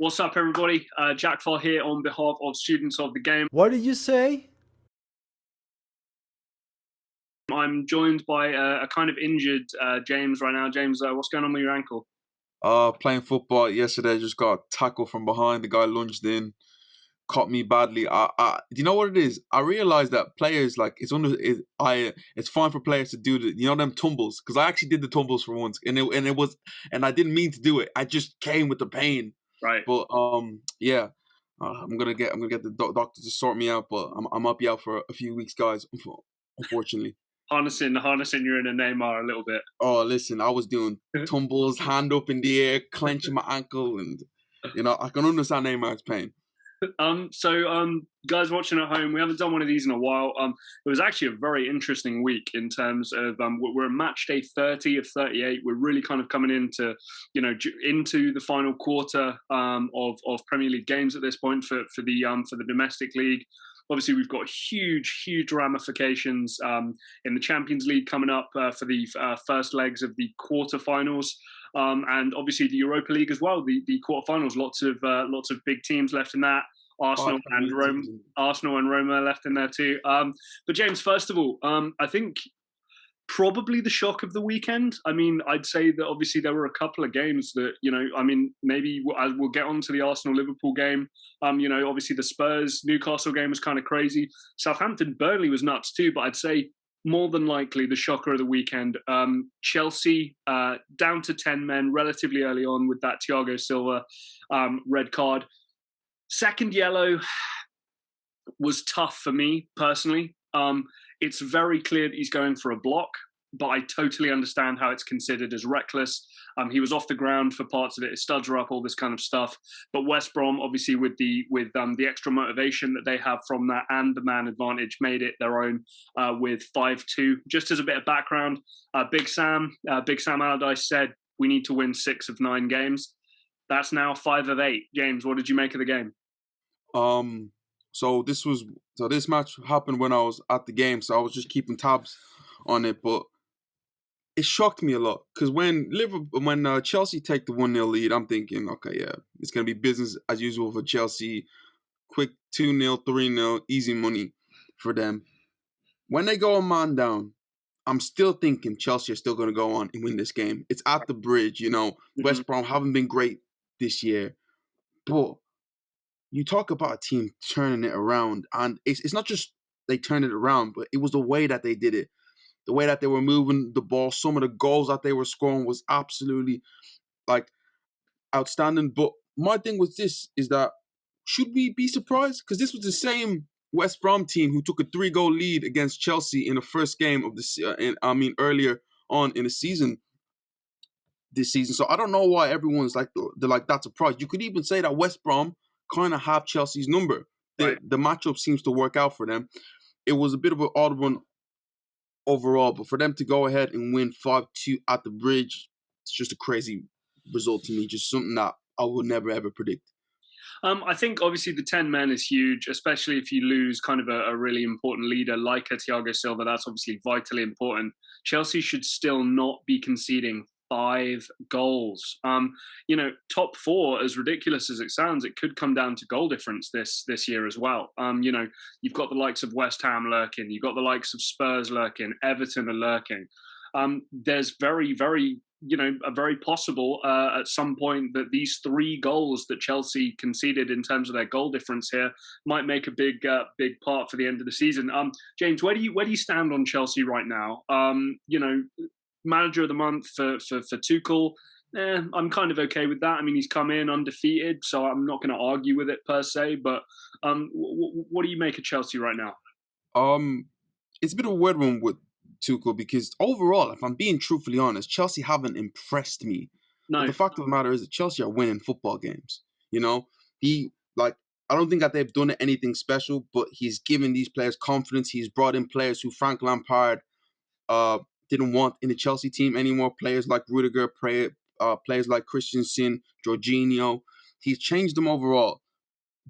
What's up, everybody? Jack Farr here on behalf of students of the game. What did you say? I'm joined by a kind of injured James right now. James, what's going on with your ankle? Playing football yesterday, just got tackled from behind. The guy lunged in, caught me badly. Do you know what it is? I realized that players it's fine for players to do them tumbles, because I actually did the tumbles for once, and I didn't mean to do it. I just came with the pain. Right. But yeah, I'm gonna get the doctor to sort me out, but I might be out for a few weeks, guys. Unfortunately. Harnessing you're in a Neymar a little bit. Oh, listen, I was doing tumbles, hand up in the air, clenching my ankle, and I can understand Neymar's pain. Guys watching at home, we haven't done one of these in a while. It was actually a very interesting week in terms of we're at match day 30 of 38. We're really kind of coming into the final quarter of Premier League games at this point for the domestic league. Obviously, we've got huge ramifications in the Champions League coming up for the first legs of the quarterfinals. And obviously the Europa League as well, the quarterfinals. Lots of big teams left in that. Arsenal and Roma left in there too. But James, first of all, I think probably the shock of the weekend. I mean, I'd say that obviously there were a couple of games that, maybe we'll get on to the Arsenal-Liverpool game. Obviously the Spurs-Newcastle game was kind of crazy. Southampton-Burnley was nuts too, but I'd say more than likely the shocker of the weekend. Chelsea down to 10 men relatively early on with that Thiago Silva red card. Second yellow was tough for me personally. It's very clear that he's going for a block, but I totally understand how it's considered as reckless. He was off the ground for parts of it. His studs were up, all this kind of stuff. But West Brom, obviously, with the extra motivation that they have from that and the man advantage, made it their own with 5-2. Just as a bit of background, Big Sam Allardyce said we need to win 6 of 9 games. That's now 5 of 8. James, what did you make of the game? So this match happened when I was at the game, so I was just keeping tabs on it, but it shocked me a lot, because when Chelsea take the 1-0 lead, I'm thinking, okay, yeah, it's going to be business as usual for Chelsea. Quick 2-0, 3-0, easy money for them. When they go a man down, I'm still thinking Chelsea are still going to go on and win this game. It's at the bridge, Mm-hmm. West Brom haven't been great this year, but you talk about a team turning it around, and it's not just they turned it around, but it was the way that they did it. The way that they were moving the ball, some of the goals that they were scoring was absolutely outstanding. But my thing with this is that, should we be surprised? Because this was the same West Brom team who took a 3-goal lead against Chelsea in the first game of the earlier on in the season. This season, so I don't know why everyone's they're that surprised. You could even say that West Brom kind of have Chelsea's number. Right. The matchup seems to work out for them. It was a bit of an odd one overall, but for them to go ahead and win 5-2 at the bridge, it's just a crazy result to me. Just something that I would never ever predict. I think obviously the 10 men is huge, especially if you lose kind of a really important leader like a Thiago Silva. That's obviously vitally important. Chelsea should still not be conceding 5 goals. Top 4, as ridiculous as it sounds, it could come down to goal difference this year as well. You've got the likes of West Ham lurking, you've got the likes of Spurs lurking, Everton are lurking. There's very possible at some point that these 3 goals that Chelsea conceded in terms of their goal difference here might make a big part for the end of the season. James, where do you stand on Chelsea right now? Manager of the month for Tuchel, I'm kind of okay with that. I mean, he's come in undefeated, so I'm not going to argue with it per se. But what do you make of Chelsea right now? It's a bit of a weird one with Tuchel, because overall, if I'm being truthfully honest, Chelsea haven't impressed me. No. But the fact of the matter is that Chelsea are winning football games. I don't think that they've done anything special, but he's given these players confidence. He's brought in players who Frank Lampard didn't want in the Chelsea team anymore. Players like Rudiger, players like Christensen, Jorginho. He's changed them overall.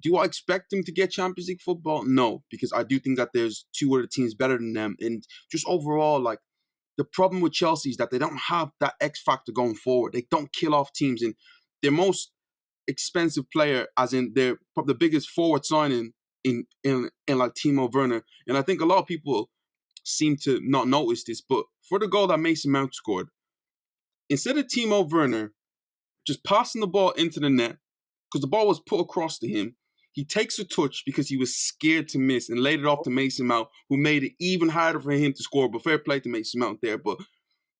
Do I expect them to get Champions League football? No, because I do think that there's 2 other teams better than them. And just overall, the problem with Chelsea is that they don't have that X factor going forward. They don't kill off teams. And their most expensive player, as in they're probably the biggest forward signing in like Timo Werner. And I think a lot of people seem to not notice this, but for the goal that Mason Mount scored, instead of Timo Werner just passing the ball into the net, because the ball was put across to him, he takes a touch because he was scared to miss and laid it off to Mason Mount, who made it even harder for him to score. But fair play to Mason Mount there. But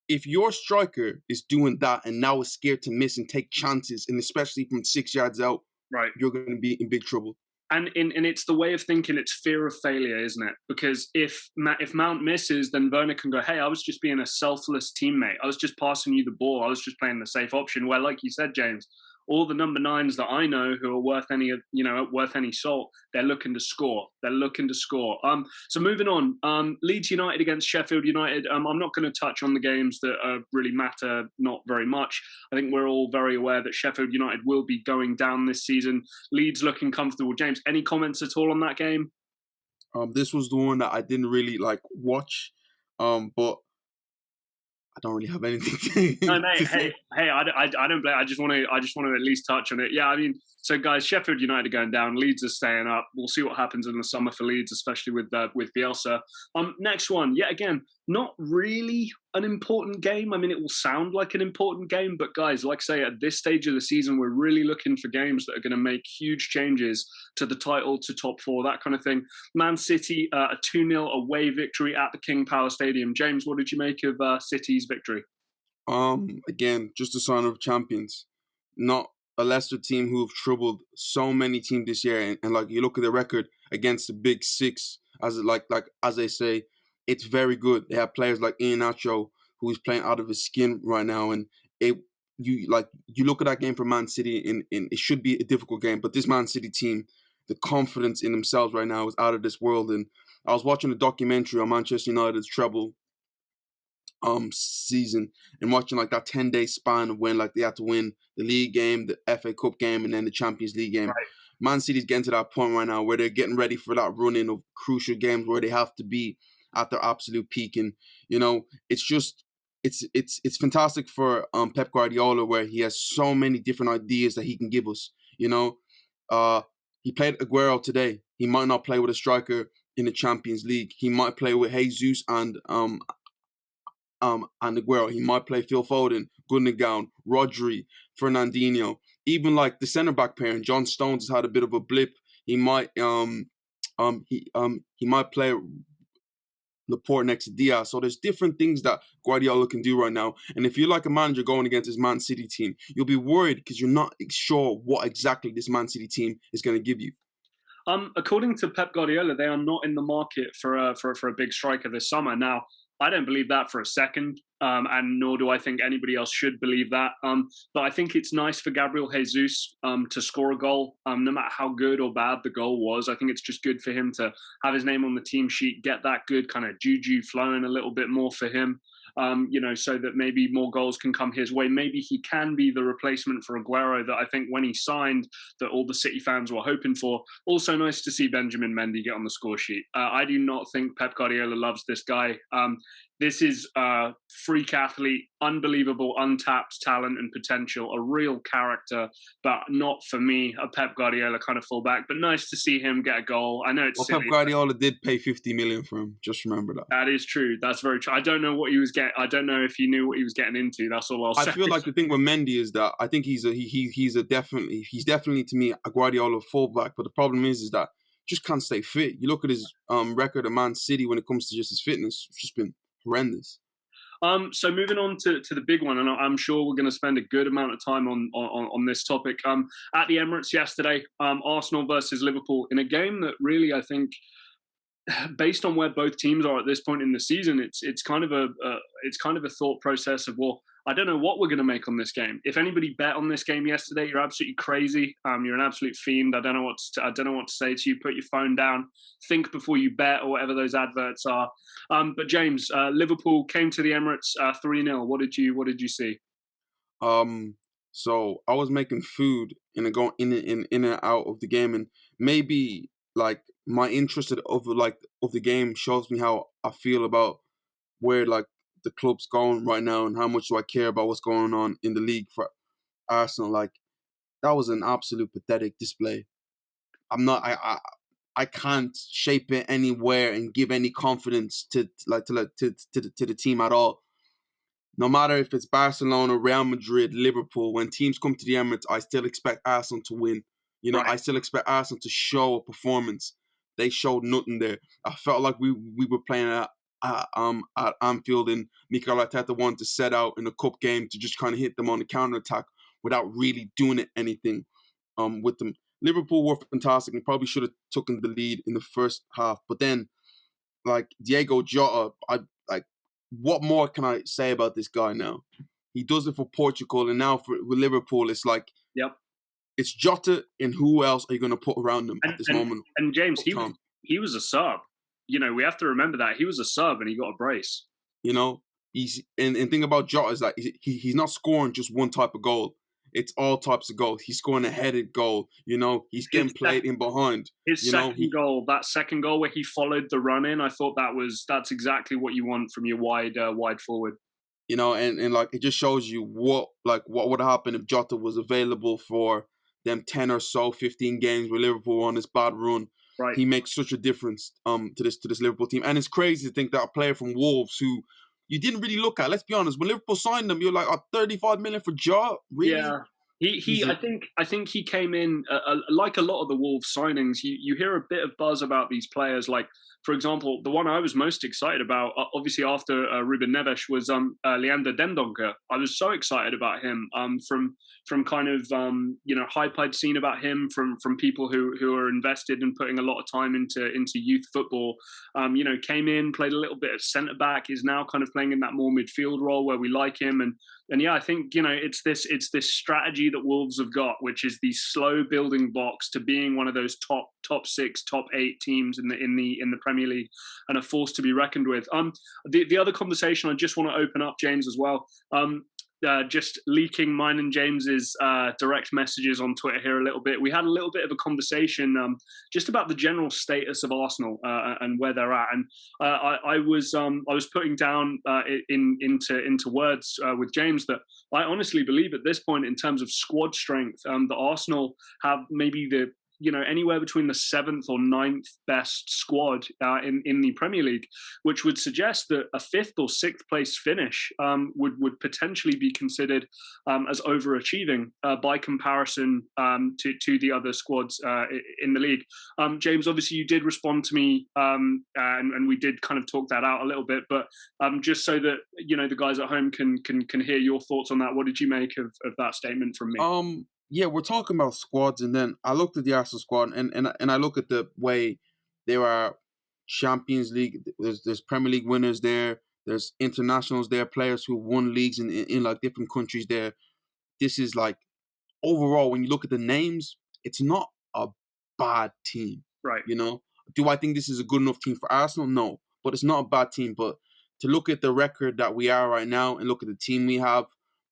if your striker is doing that and now is scared to miss and take chances, and especially from 6 yards out, right, you're going to be in big trouble. And it's the way of thinking. It's fear of failure, isn't it? Because if Mount misses, then Werner can go, hey, I was just being a selfless teammate. I was just passing you the ball. I was just playing the safe option. Where, like you said, James, all the number 9s that I know who are worth any salt, they're looking to score. So moving on, Leeds United against Sheffield United. I'm not going to touch on the games that really matter, not very much. I think we're all very aware that Sheffield United will be going down this season. Leeds looking comfortable. James, any comments at all on that game? This was the one that I didn't really watch, but I don't really have anything to, no, mate, to say. I don't blame. I just want to at least touch on it. Yeah, I mean, so guys, Sheffield United are going down. Leeds are staying up. We'll see what happens in the summer for Leeds, especially with Bielsa. Next one, yet again, not really an important game. I mean, it will sound like an important game, but guys, like I say, at this stage of the season, we're really looking for games that are going to make huge changes to the title, to top 4, that kind of thing. Man City, a 2-0 away victory at the King Power Stadium. James, what did you make of City's victory? Again, just a sign of champions. Not a Leicester team who have troubled so many teams this year, and like you look at the record against the big 6, as they say, it's very good. They have players like Iheanacho, who is playing out of his skin right now, and you look at that game for Man City, and it should be a difficult game, but this Man City team, the confidence in themselves right now is out of this world. And I was watching a documentary on Manchester United's treble season, and watching that 10-day span of when they had to win the league game, the FA Cup game, and then the Champions League game. Right. Man City's getting to that point right now where they're getting ready for that run-in of crucial games where they have to be at their absolute peak. And it's fantastic for Pep Guardiola, where he has so many different ideas that he can give us. He played Aguero today. He might not play with a striker in the Champions League. He might play with Jesus and Aguero. He might play Phil Foden, Gundogan, Rodri, Fernandinho. Even the centre back pairing, John Stones has had a bit of a blip. He might he might play Laporte next to Diaz. So there's different things that Guardiola can do right now. And if you're like a manager going against his Man City team, you'll be worried because you're not sure what exactly this Man City team is going to give you. According to Pep Guardiola, they are not in the market for a big striker this summer. Now, I don't believe that for a second, and nor do I think anybody else should believe that. But I think it's nice for Gabriel Jesus to score a goal, no matter how good or bad the goal was. I think it's just good for him to have his name on the team sheet, get that good kind of juju flowing a little bit more for him. So that maybe more goals can come his way. Maybe he can be the replacement for Aguero that I think when he signed that all the City fans were hoping for. Also nice to see Benjamin Mendy get on the score sheet. I do not think Pep Guardiola loves this guy. This is a freak athlete, unbelievable, untapped talent and potential, a real character, but not for me, a Pep Guardiola kind of fullback. But nice to see him get a goal. I know it's silly. Pep Guardiola did pay 50 million for him. Just remember that. That is true. That's very true. I don't know what he was getting. I don't know if he knew what he was getting into. That's all I'll say. I feel like the thing with Mendy is that I think he's definitely to me a Guardiola fullback. But the problem is that just can't stay fit. You look at his record at Man City when it comes to just his fitness. It's just been horrendous. So moving on to the big one, and I'm sure we're going to spend a good amount of time on this topic. At the Emirates yesterday, Arsenal versus Liverpool in a game that really, I think, based on where both teams are at this point in the season, it's kind of a thought process of, well, I don't know what we're going to make on this game. If anybody bet on this game yesterday, you're absolutely crazy. You're an absolute fiend. I don't know what to say to you. Put your phone down. Think before you bet, or whatever those adverts are. But James, Liverpool came to the Emirates 3-0. What did you see? So I was making food and going in and out of the game, and maybe my interest of the game shows me how I feel about where the club's going right now and how much do I care about what's going on in the league for Arsenal. that was an absolute pathetic display. I'm not. I can't shape it anywhere and give any confidence to the team at all. No matter if it's Barcelona, Real Madrid, Liverpool, when teams come to the Emirates, I still expect Arsenal to win. You know, Right. I still expect Arsenal to show a performance. They showed nothing there. I felt like we were playing at Anfield, and Mikel Arteta wanted to set out in the cup game to just kind of hit them on the counter attack without really doing anything with them. Liverpool were fantastic and probably should have taken the lead in the first half, but then like Diego Jota, what more can I say about this guy now? He does it for Portugal, and now with Liverpool, it's like, yep, it's Jota, and who else are you going to put around him at this moment? And James, he was a sub. You know, we have to remember that he was a sub, and he got a brace. You know, he's and thing about Jota is that he's not scoring just one type of goal. It's all types of goals. He's scoring a headed goal. You know, he's getting played in behind. His second goal, that second goal where he followed the run in, I thought that's exactly what you want from your wide forward. You know, and like it just shows you what would happen if Jota was available for them 10 or so 15 games where Liverpool on this bad run. Right. He makes such a difference to this Liverpool team. And it's crazy to think that a player from Wolves who you didn't really look at. Let's be honest. When Liverpool signed him, you're like, 35 million for Jota? Really? Yeah. I think he came in like a lot of the Wolves signings. You hear a bit of buzz about these players. Like, for example, the one I was most excited about, obviously after Ruben Neves, was Leander Dendoncker. I was so excited about him from kind of hype I'd seen about him from people who are invested in putting a lot of time into youth football. Came in, played a little bit of centre back, is now kind of playing in that more midfield role where we like him. And yeah, I think it's this strategy that Wolves have got, which is the slow building blocks to being one of those top 6, top 8 teams in the Premier League, and a force to be reckoned with. The other conversation I just want to open up, James, as well. Just leaking mine and James's direct messages on Twitter here a little bit. We had a little bit of a conversation just about the general status of Arsenal and where they're at. And I was putting down into words with James that I honestly believe at this point, in terms of squad strength, that Arsenal have maybe anywhere between the 7th or 9th best squad in the Premier League, which would suggest that a 5th or 6th place finish would potentially be considered as overachieving by comparison to the other squads in the league. James, obviously you did respond to me, and we did kind of talk that out a little bit, but just so that the guys at home can hear your thoughts on that, what did you make of that statement from me? Yeah, we're talking about squads, and then I looked at the Arsenal squad, and I look at the way there are Champions League, there's Premier League winners there, there's internationals there, players who won leagues in like different countries there. This is like, overall, when you look at the names, it's not a bad team. Right. Do I think this is a good enough team for Arsenal? No, but it's not a bad team. But to look at the record that we are right now and look at the team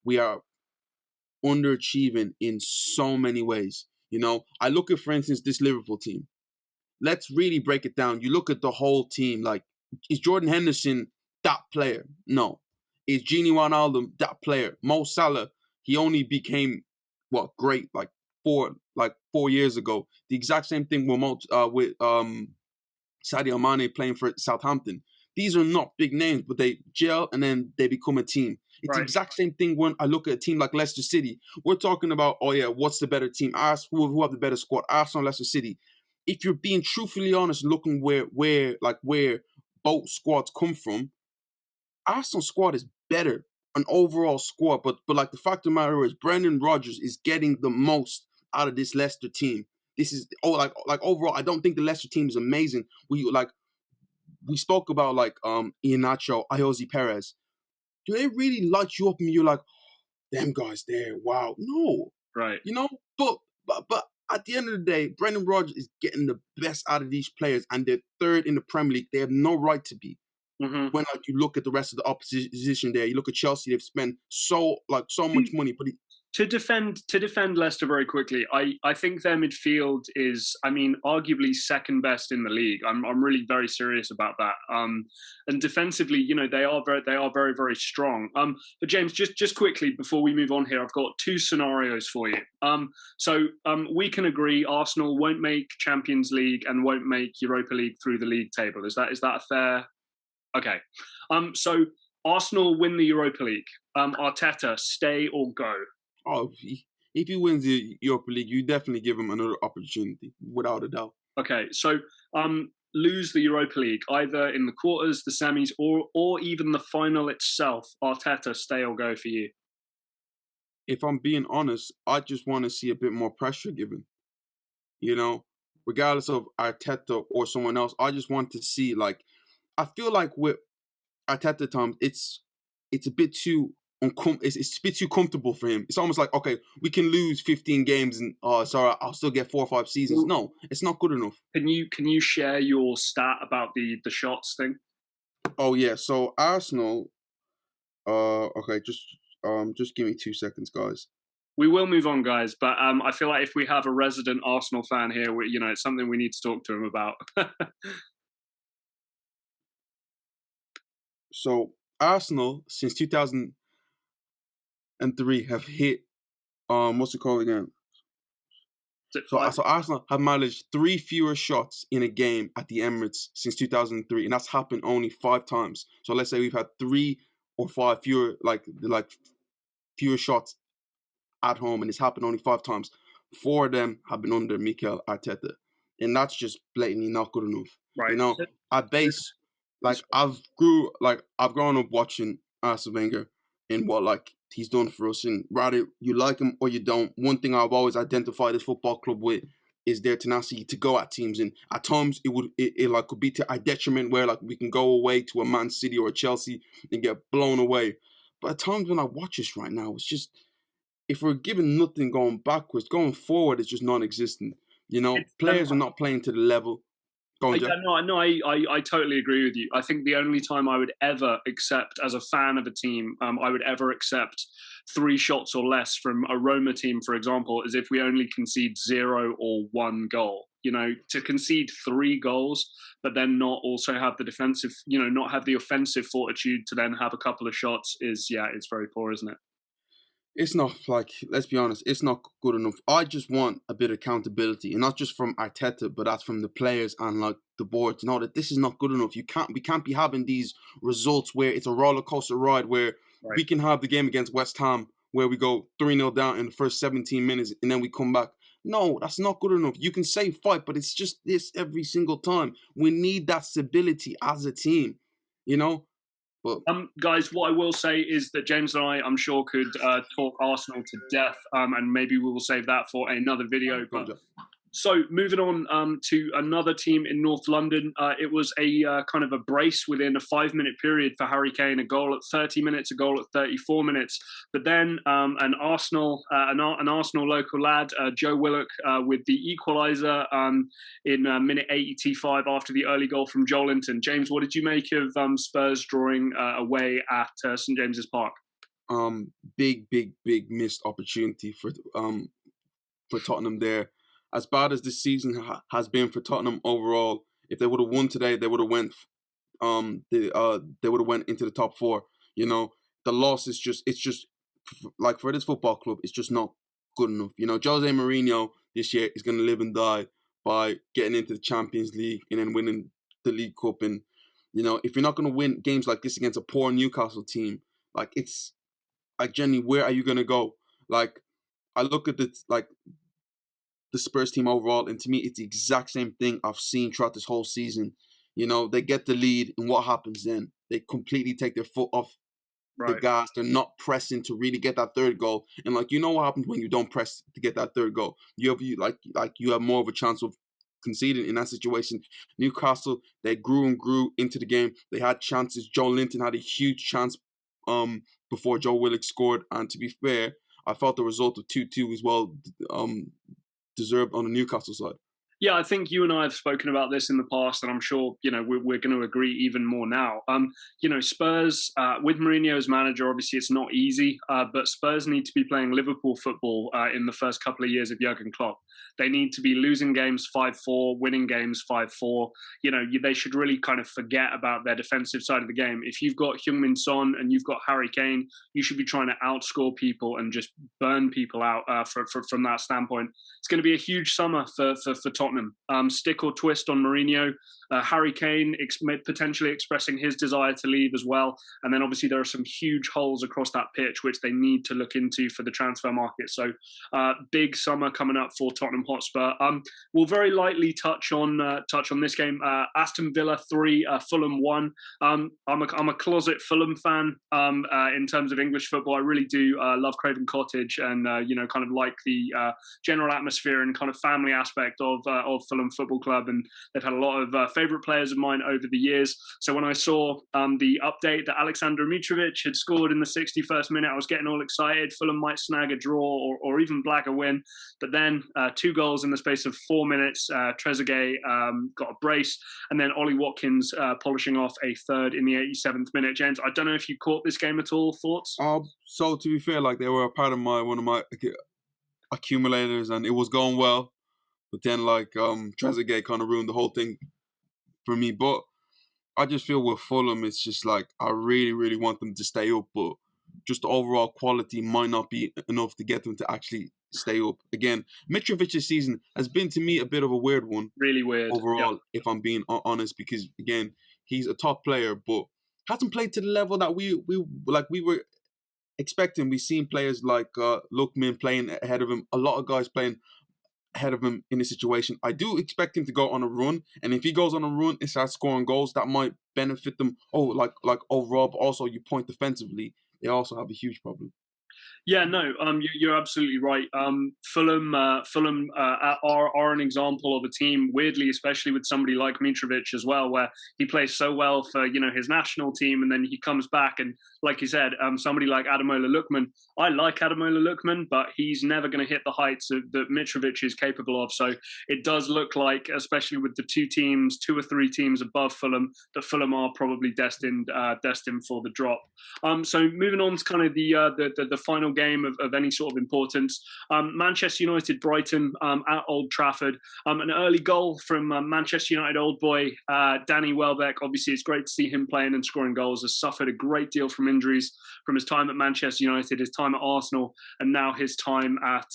we are underachieving in so many ways. I look at, for instance, this Liverpool team. Let's really break it down. You look at the whole team. Like, is Jordan Henderson that player? No. Is Gini Wijnaldum that player? Mo Salah, he only became great like 4 years ago. The exact same thing with Sadio Mane playing for Southampton. These are not big names, but they gel and then they become a team. It's the exact same thing when I look at a team like Leicester City. We're talking about, what's the better team? Who have the better squad? Arsenal, Leicester City. If you're being truthfully honest, looking where both squads come from, Arsenal squad is better, an overall squad. But like the fact of the matter is, Brendan Rodgers is getting the most out of this Leicester team. This is overall, I don't think the Leicester team is amazing. We spoke about Iheanacho, Ayoze Perez. Do they really light you up and you're like, them guys there, wow? No. Right. But at the end of the day, Brendan Rodgers is getting the best out of these players, and they're 3rd in the Premier League. They have no right to be. Mm-hmm. When you look at the rest of the opposition there, you look at Chelsea, they've spent so much money, but To defend Leicester very quickly, I think their midfield is, I mean, arguably second best in the league. I'm really very serious about that. And defensively, they are very strong. But James, just quickly before we move on here, I've got two scenarios for you. So we can agree Arsenal won't make Champions League and won't make Europa League through the league table. Is that a fair? Okay. So Arsenal win the Europa League. Arteta, stay or go? Oh, if he wins the Europa League, you definitely give him another opportunity, without a doubt. Okay, so lose the Europa League either in the quarters, the semis, or even the final itself. Arteta, stay or go for you? If I'm being honest, I just want to see a bit more pressure given. You know, regardless of Arteta or someone else, I just want to see, like, I feel like with Arteta time, it's a bit too it's a bit too comfortable for him. It's almost like, okay, we can lose 15 games and sorry, I'll still get 4 or 5 seasons. No, it's not good enough. Can you share your stat about the shots thing? Oh yeah, so Arsenal. Okay, just give me 2 seconds, guys. We will move on, guys, but I feel like if we have a resident Arsenal fan here, it's something we need to talk to him about. So Arsenal since 2003 have hit what's it called again? So Arsenal have managed 3 fewer shots in a game at the Emirates since 2003, and that's happened only 5 times. So let's say we've had 3 or 5 fewer fewer shots at home, and it's happened only 5 times. 4 of them have been under Mikel Arteta, and that's just blatantly not good enough. Right. At base, I've grown up watching Arsene Wenger and what he's done for us, and rather you like him or you don't, one thing I've always identified this football club with is their tenacity to go at teams, and at times it could be to our detriment, where we can go away to a Man City or a Chelsea and get blown away. But at times when I watch this right now, it's just, if we're given nothing going backwards, going forward, it's just non-existent. Players are not playing to the level. I totally agree with you. I think the only time I would ever accept, as a fan of a team, I would ever accept 3 shots or less from a Roma team, for example, is if we only concede 0 or 1 goal. To concede 3 goals, but then not also have the defensive, not have the offensive fortitude to then have a couple of shots it's very poor, isn't it? It's not, let's be honest, it's not good enough. I just want a bit of accountability, and not just from Arteta, but that's from the players and the board, to know that this is not good enough. We can't be having these results where it's a roller coaster ride, where we can have the game against West Ham where we go 3-0 down in the first 17 minutes and then we come back. No, that's not good enough. You can say fight, but it's just this every single time. We need that stability as a team, But guys, what I will say is that James and I'm sure, could talk Arsenal to death, and maybe we will save that for another video. So moving on to another team in North London, it was a kind of a brace within a 5-minute period for Harry Kane. A goal at 30 minutes, a goal at 34 minutes. But then an Arsenal local lad, Joe Willock, with the equaliser in minute 85 after the early goal from Joelinton. James, what did you make of Spurs drawing away at St James's Park? Big missed opportunity for Tottenham there. As bad as this season has been for Tottenham overall, if they would have won today, they would have went they would have went into the top 4. The loss is just for this football club, it's just not good enough. Jose Mourinho this year is going to live and die by getting into the Champions League and then winning the League Cup. And if you're not going to win games like this against a poor Newcastle team, it's Jenny, where are you going to go? I look at the Spurs team overall, and to me, it's the exact same thing I've seen throughout this whole season. They get the lead, and what happens then? They completely take their foot off the gas. They're not pressing to really get that 3rd goal. And what happens when you don't press to get that 3rd goal? You have more of a chance of conceding in that situation. Newcastle, they grew and grew into the game. They had chances. Joelinton had a huge chance before Joe Willock scored. And to be fair, I felt the result of 2-2 as well deserved on the Newcastle side. Yeah, I think you and I have spoken about this in the past, and I'm sure we're going to agree even more now. Spurs with Mourinho as manager, obviously it's not easy, but Spurs need to be playing Liverpool football in the first couple of years of Jurgen Klopp. They need to be losing games 5-4, winning games 5-4. They should really kind of forget about their defensive side of the game. If you've got Heung-min Son and you've got Harry Kane, you should be trying to outscore people and just burn people out from that standpoint. It's going to be a huge summer for Tottenham. Stick or twist on Mourinho. Harry Kane potentially expressing his desire to leave as well. And then obviously there are some huge holes across that pitch which they need to look into for the transfer market. So big summer coming up for Tottenham Hotspur. We'll very lightly touch on this game. Aston Villa 3, Fulham 1. I'm a closet Fulham fan in terms of English football. I really do love Craven Cottage and kind of like the general atmosphere and kind of family aspect of Fulham Football Club, and they've had a lot of favourite players of mine over the years. So when I saw the update that Aleksandar Mitrovic had scored in the 61st minute, I was getting all excited. Fulham might snag a draw or even blag a win. But then 2 goals in the space of 4 minutes. Trezeguet got a brace, and then Ollie Watkins polishing off a third in the 87th minute. James, I don't know if you caught this game at all. Thoughts? So to be fair, like they were a part of one of my accumulators, and it was going well. But then Trezeguet kind of ruined the whole thing for me. But I just feel with Fulham, it's just like I really, really want them to stay up, but just the overall quality might not be enough to get them to actually stay up. Again, Mitrovic's season has been to me a bit of a weird one. Really weird. Overall, yep. If I'm being honest, because again, he's a top player, but hasn't played to the level that we were expecting. We've seen players like Lookman playing ahead of him, a lot of guys playing ahead of him in this situation. I do expect him to go on a run, and if he goes on a run and starts scoring goals, that might benefit them. Overall, but also you point defensively, they also have a huge problem. Yeah, no, you're absolutely right. Fulham are an example of a team, weirdly, especially with somebody like Mitrovic as well, where he plays so well for his national team, and then he comes back and, like you said, somebody like Ademola Lookman. I like Ademola Lookman, but he's never going to hit the heights that Mitrovic is capable of. So it does look like, especially with the 2 or 3 teams above Fulham, that Fulham are probably destined for the drop. So moving on to kind of the final game of any sort of importance. Manchester United, Brighton at Old Trafford. An early goal from Manchester United old boy, Danny Welbeck. Obviously, it's great to see him playing and scoring goals. Has suffered a great deal from injuries from his time at Manchester United, his time at Arsenal, and now his time at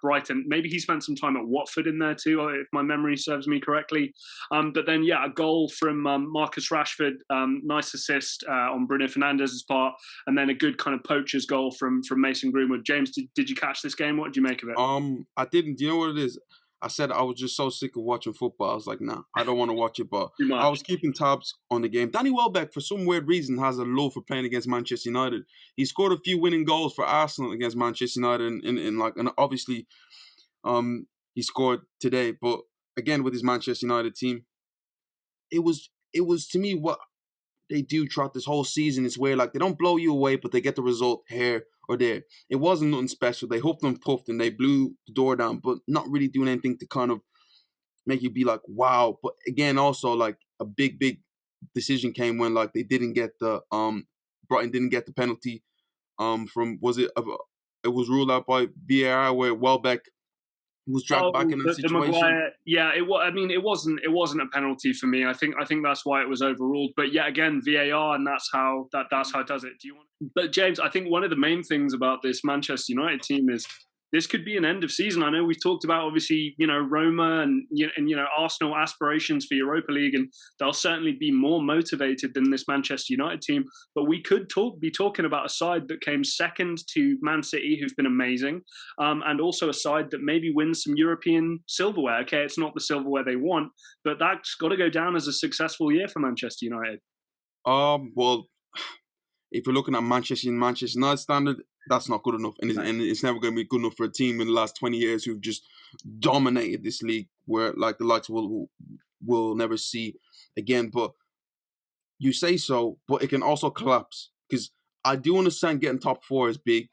Brighton. Maybe he spent some time at Watford in there too, if my memory serves me correctly. But then, a goal from Marcus Rashford. Nice assist on Bruno Fernandes's part, and then a good kind of poacher's goal from Mason Greenwood. James, did you catch this game? What did you make of it? I didn't. Do you know what it is? I said I was just so sick of watching football. I was like, nah, I don't want to watch it. But I was keeping tabs on the game. Danny Welbeck, for some weird reason, has a love for playing against Manchester United. He scored a few winning goals for Arsenal against Manchester United, and obviously, he scored today. But again, with his Manchester United team, it was to me what they do throughout this whole season. It's where they don't blow you away, but they get the result here or there. It wasn't nothing special. They hoofed and puffed and they blew the door down, but not really doing anything to kind of make you be like, wow. But again, also a big decision came when they didn't get the Brighton didn't get the penalty from it was ruled out by VAR where Welbeck was dragged back in that situation. Maguire, it wasn't a penalty for me. I think that's why it was overruled. But yeah, again, VAR, and that's how it does it. But James, I think one of the main things about this Manchester United team is this could be an end of season. I know we've talked about obviously Roma and Arsenal aspirations for Europa League, and they'll certainly be more motivated than this Manchester United team. But we could be talking about a side that came second to Man City, who've been amazing, and also a side that maybe wins some European silverware. Okay, it's not the silverware they want, but that's got to go down as a successful year for Manchester United. Well, if you're looking at Manchester United standard, that's not good enough. And it's never going to be good enough for a team in the last 20 years who've just dominated this league where the likes will never see again. But you say so, but it can also collapse. Because I do understand getting top 4 is big.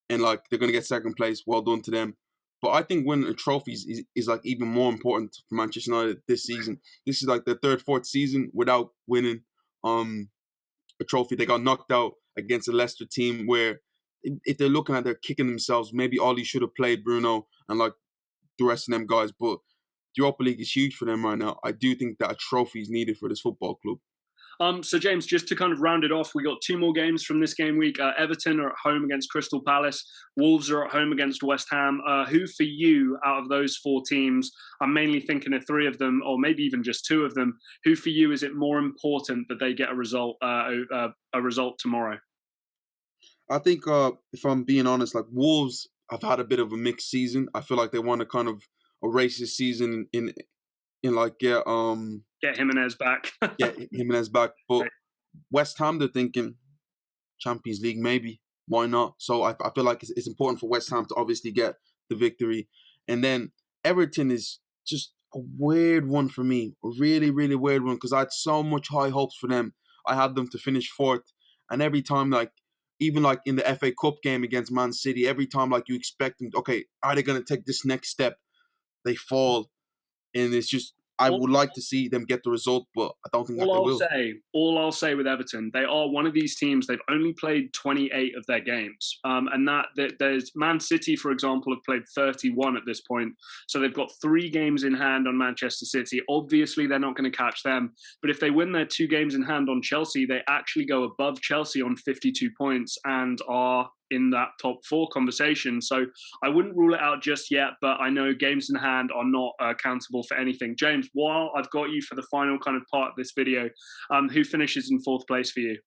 And they're going to get second place. Well done to them. But I think winning a trophy is like even more important for Manchester United this season. This is like their third, fourth season without winning a trophy. They got knocked out against a Leicester team where if they're looking at they're kicking themselves, maybe Ollie should have played Bruno and like the rest of them guys. But the Europa League is huge for them right now. I do think that a trophy is needed for this football club. So, James, just to kind of round it off, we got 2 more games from this game week. Everton are at home against Crystal Palace. Wolves are at home against West Ham. Who, for you, out of those 4 teams, I'm mainly thinking of 3 of them, or maybe even just 2 of them, who, for you, is it more important that they get a result tomorrow? I think, if I'm being honest, like Wolves have had a bit of a mixed season. I feel like they want to kind of erase this season in like get Jimenez back. Get Jimenez back. But Right. West Ham, they're thinking Champions League, maybe. Why not? So I feel like it's important for West Ham to obviously get the victory. And then Everton is just a weird one for me. A really, really weird one because I had so much high hopes for them. I had them to finish 4th. And every time, like, even like in the FA Cup game against Man City, every time like you expect them, okay, are they going to take this next step? They fall. And it's just, I would like to see them get the result, but I don't think that they will. All I'll say with Everton, they are one of these teams. They've only played 28 of their games, and that there's Man City, for example, have played 31 at this point. So they've got 3 games in hand on Manchester City. Obviously, they're not going to catch them, but if they win their 2 games in hand on Chelsea, they actually go above Chelsea on 52 points and are in that top 4 conversation. So I wouldn't rule it out just yet, but I know games in hand are not accountable for anything. James, while I've got you for the final kind of part of this video, who finishes in 4th place for you?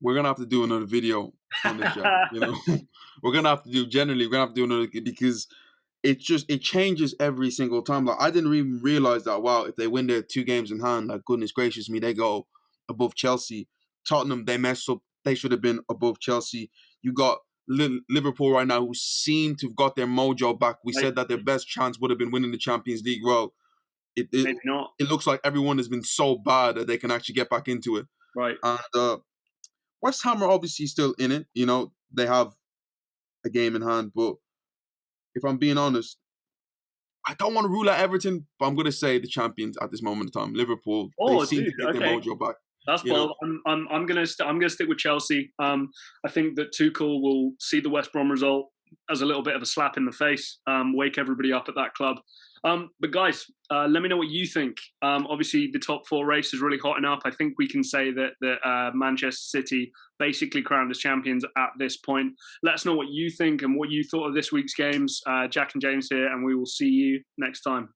We're gonna have to do another video on this, Jack. We're gonna have to do another because it changes every single time. Like I didn't even realize that. Wow, if they win their 2 games in hand, like goodness gracious me, they go above Chelsea. Tottenham, they messed up. They should have been above Chelsea. You got Liverpool right now who seem to have got their mojo back. We said that their best chance would have been winning the Champions League. Well, Maybe not. It looks like everyone has been so bad that they can actually get back into it. Right. And West Ham are obviously still in it. They have a game in hand. But if I'm being honest, I don't want to rule out Everton, but I'm going to say the champions at this moment in time, Liverpool. They seem to get their mojo back. That's bold. I'm gonna stick with Chelsea. I think that Tuchel will see the West Brom result as a little bit of a slap in the face, wake everybody up at that club. But guys, let me know what you think. Obviously, the top 4 race is really hotting up. I think we can say that Manchester City basically crowned as champions at this point. Let us know what you think and what you thought of this week's games. Jack and James here, and we will see you next time.